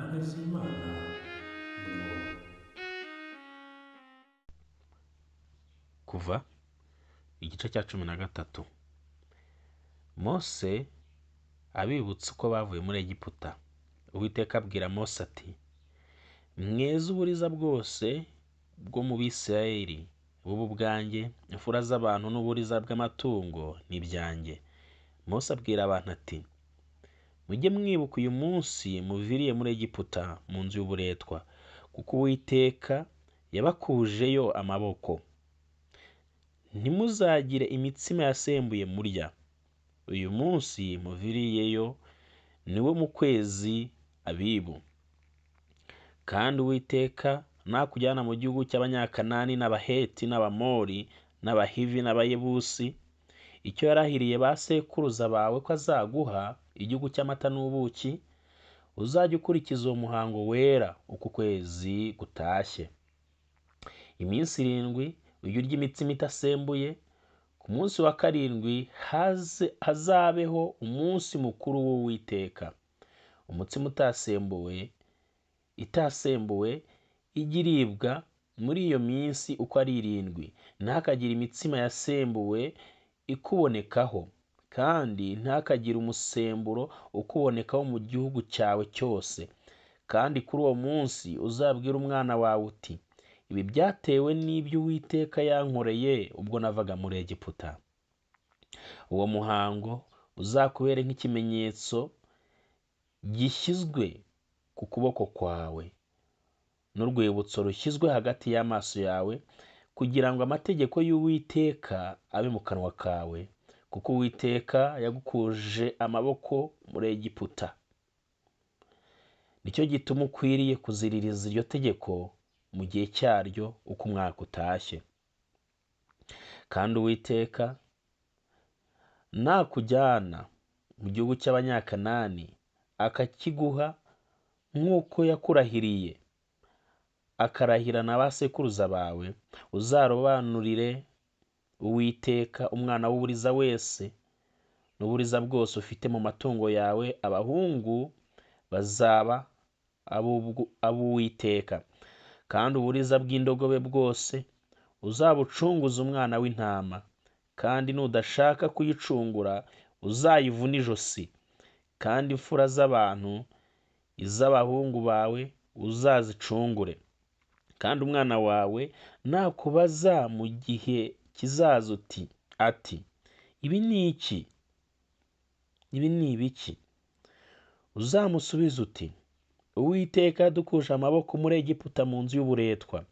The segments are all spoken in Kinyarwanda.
imbaraga z'Imana muri wowe. Kuva igice cya 13. Mose abibutsa uko bavuye muri Egiputa. Uwiteka abwira Mose ati: mweze uburiza bwose bwo mu Bisirayeli bubu bwanjye, imfura z'abantu n'uburiza bw'amatungo ni ibyanjye. Mose abwira abantu ati: mujye mwibuka uyu munsi muviriye muri Egiputa mu nzu y'uburetwa, kuko Uwiteka yabakujeyo amaboko. Ntimuzagire imitsima yasembuye murya. Uyu munsi muviriyeyo niwo mu kwezi Abibu. Kandi Uwiteka nakujyana mu gihugu cy'Abanyakanani n'Abaheti n'Abamori n'Abahivi n'Abayebusi, icyo yarahiriye ba sekuruza bawe ko azaguha, igihugu cy'amata n'ubuki, uzajya ukurikiza uwo muhango wera uko ukwezi gutashye. Iminsi 7 ujye urya imitsima itasembuye. Ku munsi wa 7 hazabeho umunsi mukuru w'Uwiteka. Umutsima itasembuwe ijya iribwa muri iyo minsi uko ari 7. Ntihakagire imitsima yasembuwe ikubonekaho, kandi ntihakagire umusemburo ukubonekaho mu gihugu cyawe cyose. Kandi kuri uwo munsi uzabwira umwana wawe uti: ibi byatewe n'ibyo Uwiteka yankoreye ubwo navaga muri Egiputa. Uwo muhango uzakubere nk'ikimenyetso gishyizwe ku kuboko kwawe, n'urwibutso rushyizwe hagati y'amaso yawe, kugira ngo amategeko y'Uwiteka abe mu kanwa kawe, kuko Uwiteka yagukuje amaboko muri Egiputa. Nicyo gituma ukwiriye kuziririza iryo tegeko mu gihe cyaryo uko umwaka utashye. Kandi Uwiteka nakujyana mu gihugu cy'Abanyakanani akakiguha nk'uko yakurahiriye, akarahira na ba sekuruza bawe, uzarobanurire Uwiteka umwana w'uburiza wese n'uburiza bwose ufite mu matungo yawe. Abahungu bazaba ab'Uwiteka, kandi uburiza bw'indogobe bwose uzabucunguza umwana w'intama. Kandi nudashaka kuyicungura uzayivuna ijosi. Kandi imfura z'abantu iz'abahungu bawe uzazicungure. Kandi umwana wawe nakubaza mu gihe kizaza ati: ibi ni iki? Ibi ni ibiki? Uzamusubiza uti: Uwiteka yadukuje amaboko muri Egiputa mu nzu y'uburetwa.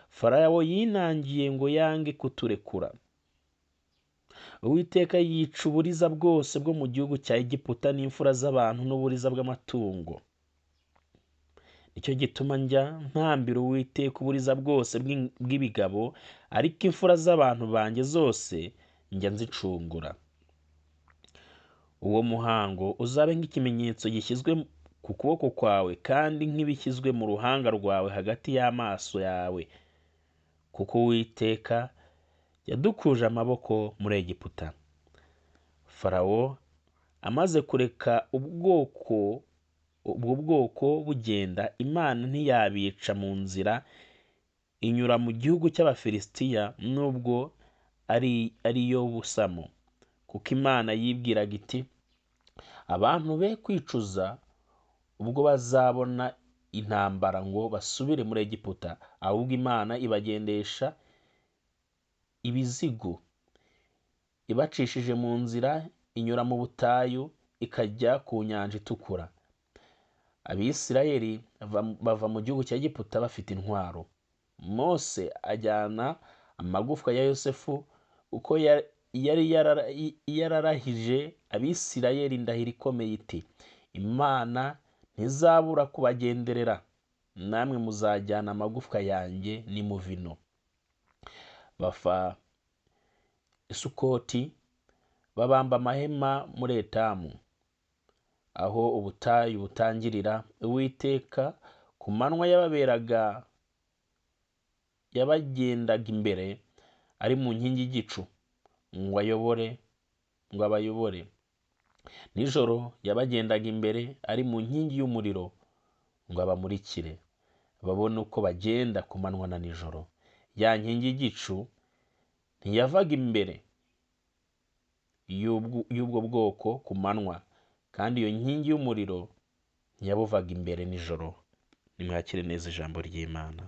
Farawo yinangiye ngo yange kuturekura. Uwiteka yica uburiza bwose bwo mu gihugu cya Egiputa n'imfura z'abantu n'uburiza bw'amatungo. Nicyo gituma njya ntambira Uwiteka uburiza bwose bw'ibigabo, ariko imfura z'abantu banjye zose njya nzicungura. Uwo muhango uzabe nk'ikimenyetso gishyizwe ku kuboko kwawe, kandi nk'ibishyizwe mu ruhanga rwawe hagati y'amaso yawe, kuko Uwiteka yadukuje amaboko muri Egiputa. Farawo amaze kureka ubwo bwoko bugenda, Imana ntiyabica mu nzira inyura mu gihugu cy'Abafilisitiya, nubwo ariyo busamo, kuko Imana yibwiraga iti: abantu be kwicuza ubwo bazabona intambara ngo basubire muri Egiputa, ahubwo Imana ibagendesha ibizigo, ibacishije mu nzira inyura mu butayu ikajya ku nyanja itukura. Abisirayeli bava mu gihugu cya Egiputa bafite intwaro. Mose ajyana amagufwa ya Yosefu uko yari yararahije Abisirayeli indahiro ikomeye iti: Imana ntizabura kubagenderera, namwe muzajyana amagufwa yanjye n'imuvino. Bafa i Sukoti, babamba amahema muri Etamu, aho ubutayu butangirira. Uwiteka ku manywa yabagendaga imbere ari mu nkingi y'igicu ngo abayobore. Nijoro yabagendaga imbere ari mu nkingi y'umuriro ngo abamurikire babone uko bagenda ku manywa na nijoro. Ya nkingi y'igicu ntiyavaga imbere y'ubwo bwoko ku manywa, kandi iyo nkingi y'umuriro ntiyabuvaga imbere nijoro. Nimwakire neza ijambo ry'Imana.